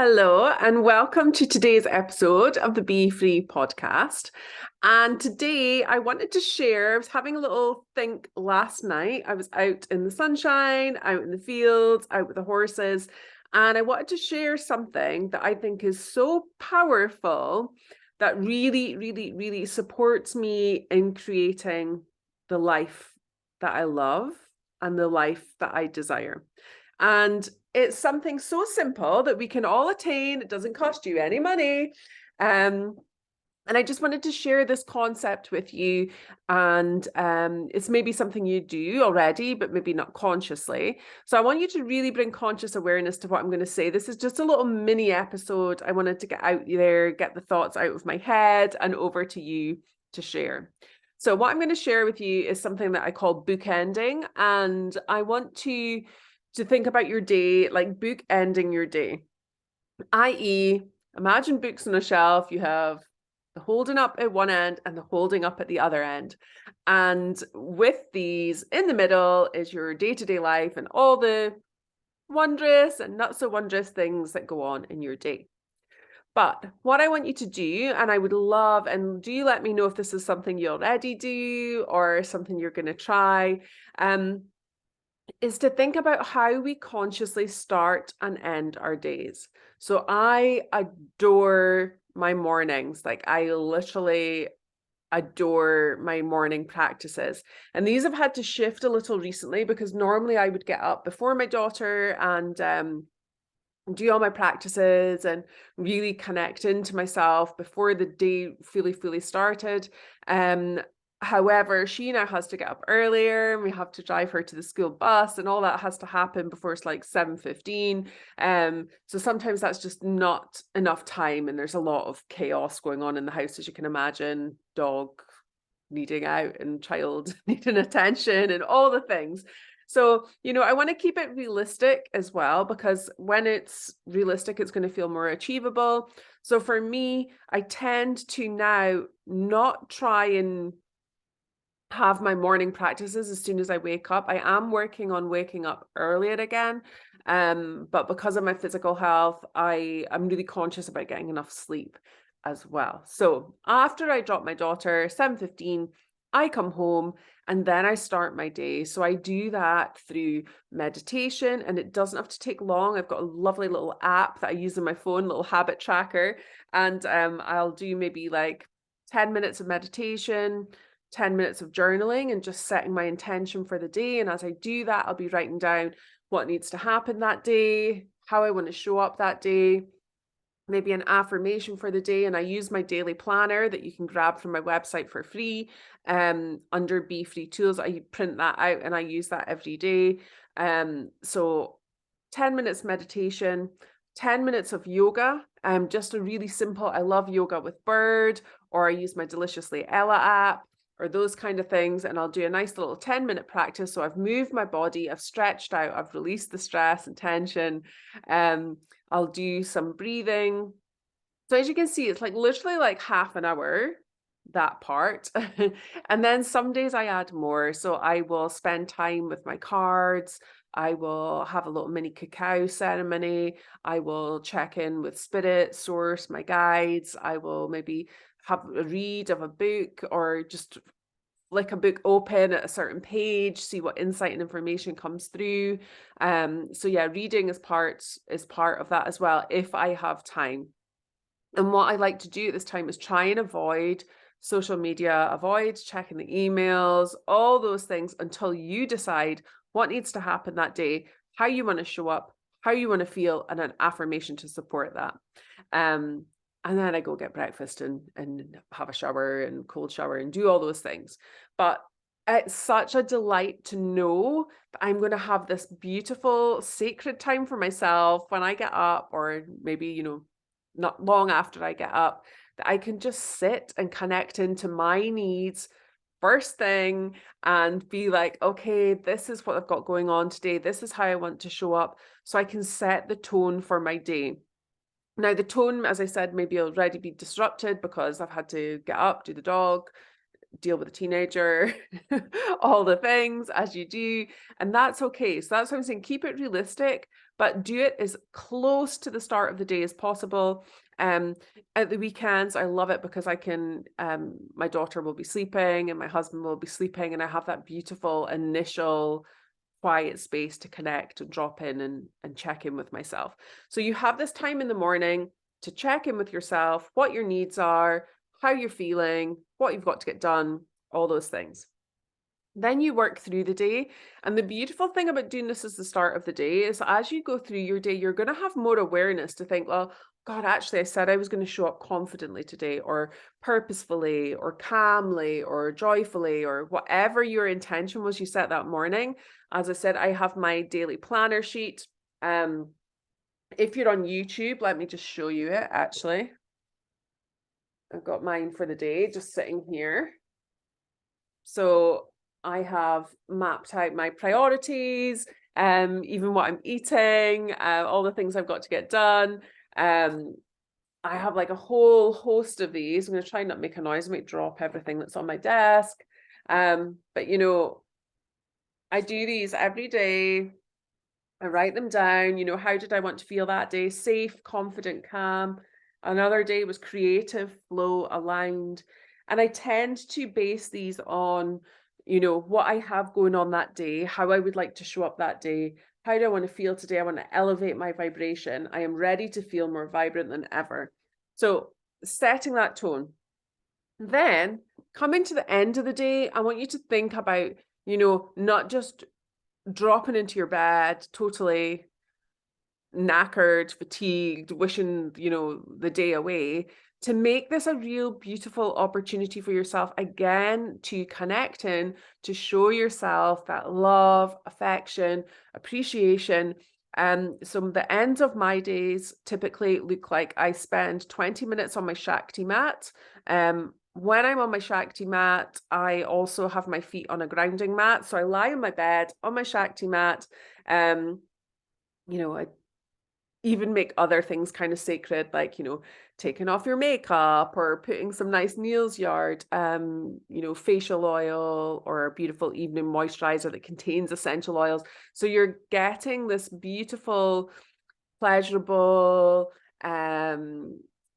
Hello, and welcome to today's episode of the Be Free podcast. And today I wanted to share, I was having a little think last night. I was out in the sunshine, out in the fields, out with the horses, and I wanted to share something that I think is so powerful that really supports me in creating the life that I love and the life that I desire. And it's something so simple that we can all attain. It doesn't cost you any money. And I just wanted to share this concept with you. And it's maybe something you do already, but maybe not consciously. So I want you to really bring conscious awareness to what I'm going to say. This is just a little mini episode. I wanted to get out there, get the thoughts out of my head and over to you to share. So what I'm going to share with you is something that I call bookending. And I want to think about your day, like bookending your day, i.e., imagine books on a shelf. You have the holding up at one end and the holding up at the other end. And with these in the middle is your day-to-day life and all the wondrous and not so wondrous things that go on in your day. But what I want you to do, and I would love, and do let me know if this is something you already do or something you're going to try, is to think about how we consciously start and end our days. So I adore my mornings. Like I literally adore my morning practices. And these have had to shift a little recently because normally I would get up before my daughter and do all my practices and really connect into myself before the day fully started. However, she now has to get up earlier and we have to drive her to the school bus and all that has to happen before it's like 7:15. So sometimes that's just not enough time and there's a lot of chaos going on in the house, as you can imagine, dog needing out and child needing attention and all the things. So, I want to keep it realistic as well, because when it's realistic, it's going to feel more achievable. So for me, I tend to now not try and have my morning practices as soon as I wake up. I am working on waking up earlier again. But because of my physical health, I'm really conscious about getting enough sleep as well. So after I drop my daughter, 7:15, I come home and then I start my day. So I do that through meditation and it doesn't have to take long. I've got a lovely little app that I use on my phone, little habit tracker. And I'll do maybe like 10 minutes of meditation, 10 minutes of journaling and just setting my intention for the day. And as I do that, I'll be writing down what needs to happen that day, how I want to show up that day, maybe an affirmation for the day. And I use my daily planner that you can grab from my website for free under Be Free Tools. I print that out and I use that every day. So 10 minutes meditation, 10 minutes of yoga, just a really simple, I love yoga with Bird, or I use my Deliciously Ella app, or those kind of things. And I'll do a nice little 10-minute practice. So I've moved my body, I've stretched out, I've released the stress and tension. I'll do some breathing. So as you can see, it's like literally like half an hour, that part. And then some days I add more. So I will spend time with my cards. I will have a little mini cacao ceremony. I will check in with Spirit, Source, my guides. I will maybe have a read of a book or just flick a book open at a certain page, see what insight and information comes through. So yeah, reading is part of that as well, if I have time. And what I like to do at this time is try and avoid social media, avoid checking the emails, all those things until you decide what needs to happen that day, how you want to show up, how you want to feel, and an affirmation to support that. And then I go get breakfast and have a shower and cold shower and do all those things. But it's such a delight to know that I'm going to have this beautiful sacred time for myself when I get up, or maybe, not long after I get up, that I can just sit and connect into my needs first thing and be like, okay, this is what I've got going on today. This is how I want to show up. So I can set the tone for my day. Now, the tone, as I said, maybe already be disrupted because I've had to get up, do the dog, deal with a teenager, all the things as you do, and that's okay. So that's what I'm saying. Keep it realistic, but do it as close to the start of the day as possible. Um, at the weekends, I love it because I can, my daughter will be sleeping and my husband will be sleeping, and I have that beautiful initial quiet space to connect and drop in and check in with myself. So you have this time in the morning to check in with yourself, what your needs are, how you're feeling, what you've got to get done, all those things. Then you work through the day. And the beautiful thing about doing this as the start of the day is as you go through your day, you're going to have more awareness to think, well, God, actually, I said I was going to show up confidently today, or purposefully, or calmly, or joyfully, or whatever your intention was you set that morning. As I said, I have my daily planner sheet. If you're on YouTube, let me just show you it actually. I've got mine for the day just sitting here. So I have mapped out my priorities, even what I'm eating, all the things I've got to get done. I have like a whole host of these. I'm going to try not make a noise. I might drop everything that's on my desk. But you know, I do these every day. I write them down. You know, how did I want to feel that day? Safe, confident, calm. Another day was creative, flow, aligned. And I tend to base these on, you know, what I have going on that day, how I would like to show up that day. How do I want to feel today? I want to elevate my vibration. I am ready to feel more vibrant than ever. So setting that tone. Then coming to the end of the day, I want you to think about, you know, not just dropping into your bed totally knackered, fatigued, wishing, you know, the day away, to make this a real beautiful opportunity for yourself again to connect in, to show yourself that love, affection, appreciation. So the ends of my days typically look like I spend 20 minutes on my Shakti mat. When I'm on my Shakti mat, I also have my feet on a grounding mat. So I lie on my bed on my Shakti mat. You know, I even make other things kind of sacred, like, you know, taking off your makeup or putting some nice Neil's Yard, you know, facial oil or a beautiful evening moisturizer that contains essential oils. So you're getting this beautiful, pleasurable,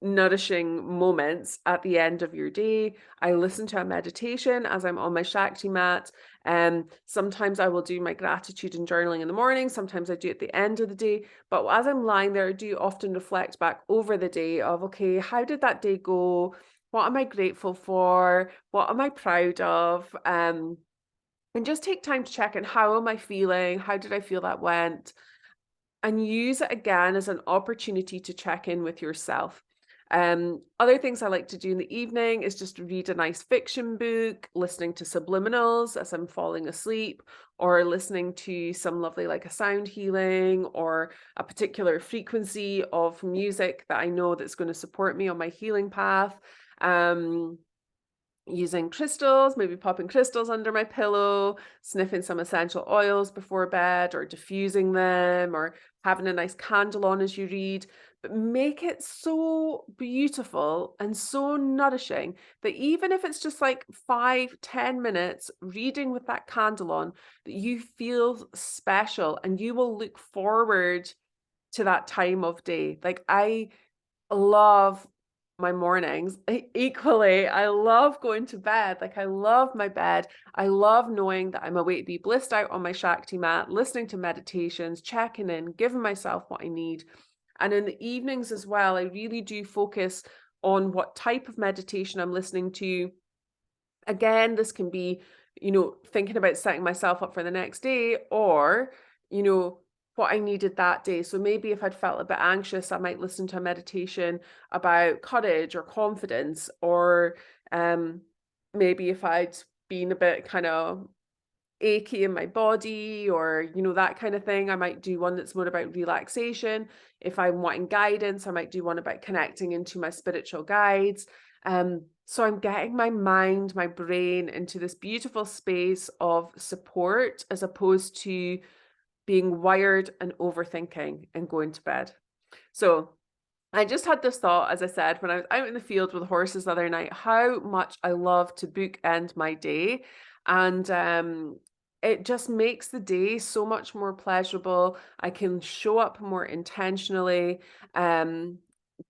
nourishing moments at the end of your day. I listen to a meditation as I'm on my Shakti mat. Sometimes I will do my gratitude and journaling in the morning. Sometimes I do it at the end of the day. But as I'm lying there, I do often reflect back over the day of, okay, how did that day go? What am I grateful for? What am I proud of? And just take time to check in. How am I feeling? How did I feel that went? And use it again as an opportunity to check in with yourself. Other things I like to do in the evening is just read a nice fiction book, listening to subliminals as I'm falling asleep, or listening to some lovely, like a sound healing or a particular frequency of music that I know that's going to support me on my healing path. Using crystals, maybe popping crystals under my pillow, sniffing some essential oils before bed, or diffusing them, or having a nice candle on as you read. But make it so beautiful and so nourishing that even if it's just like 5-10 minutes reading with that candle on, that you feel special and you will look forward to that time of day. Like I love my mornings. Equally, I love going to bed. Like I love my bed. I love knowing that I'm awake to be blissed out on my Shakti mat, listening to meditations, checking in, giving myself what I need. And in the evenings as well, I really do focus on what type of meditation I'm listening to. Again, this can be, you know, thinking about setting myself up for the next day, or, you know, what I needed that day. So maybe if I'd felt a bit anxious, I might listen to a meditation about courage or confidence, or maybe if I'd been a bit kind of achy in my body, or you know, that kind of thing, I might do one that's more about relaxation. If I'm wanting guidance, I might do one about connecting into my spiritual guides. So I'm getting my mind, my brain into this beautiful space of support, as opposed to being wired and overthinking and going to bed. So I just had this thought, as I said, when I was out in the field with the horses the other night, how much I love to bookend my day. And it just makes the day so much more pleasurable. I can show up more intentionally. Um,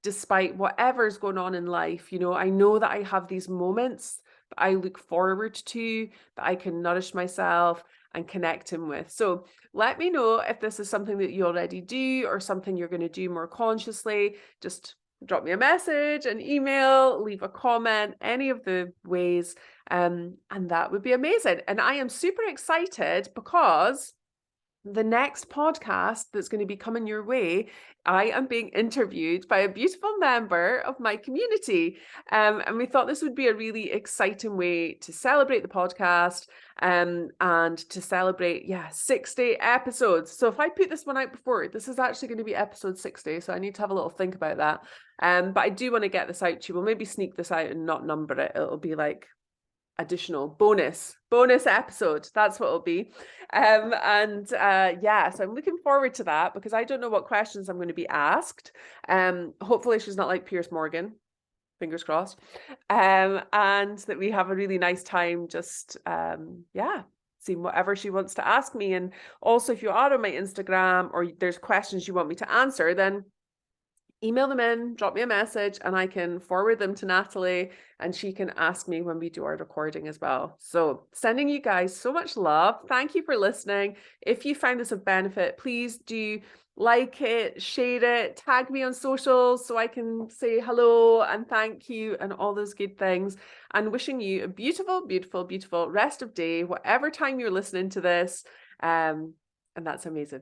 Despite whatever's going on in life, I know that I have these moments that I look forward to, that I can nourish myself and connect in with. So let me know if this is something that you already do or something you're going to do more consciously. Just drop me a message, an email, leave a comment, any of the ways. And that would be amazing. And I am super excited because the next podcast that's going to be coming your way, I am being interviewed by a beautiful member of my community. And we thought this would be a really exciting way to celebrate the podcast and to celebrate, 60 episodes. So if I put this one out before, this is actually going to be episode 60. So I need to have a little think about that. But I do want to get this out to you. We'll maybe sneak this out and not number it. It'll be like additional bonus episode. That's what it'll be. So I'm looking forward to that because I don't know what questions I'm going to be asked. Hopefully she's not like Piers Morgan, fingers crossed. And that we have a really nice time just seeing whatever she wants to ask me. And also, if you are on my Instagram or there's questions you want me to answer, then email them in, drop me a message, and I can forward them to Natalie and she can ask me when we do our recording as well. So sending you guys so much love. Thank you for listening. If you found this of benefit, please do like it, share it, tag me on socials so I can say hello and thank you and all those good things. And wishing you a beautiful, beautiful, beautiful rest of day, whatever time you're listening to this. And that's amazing.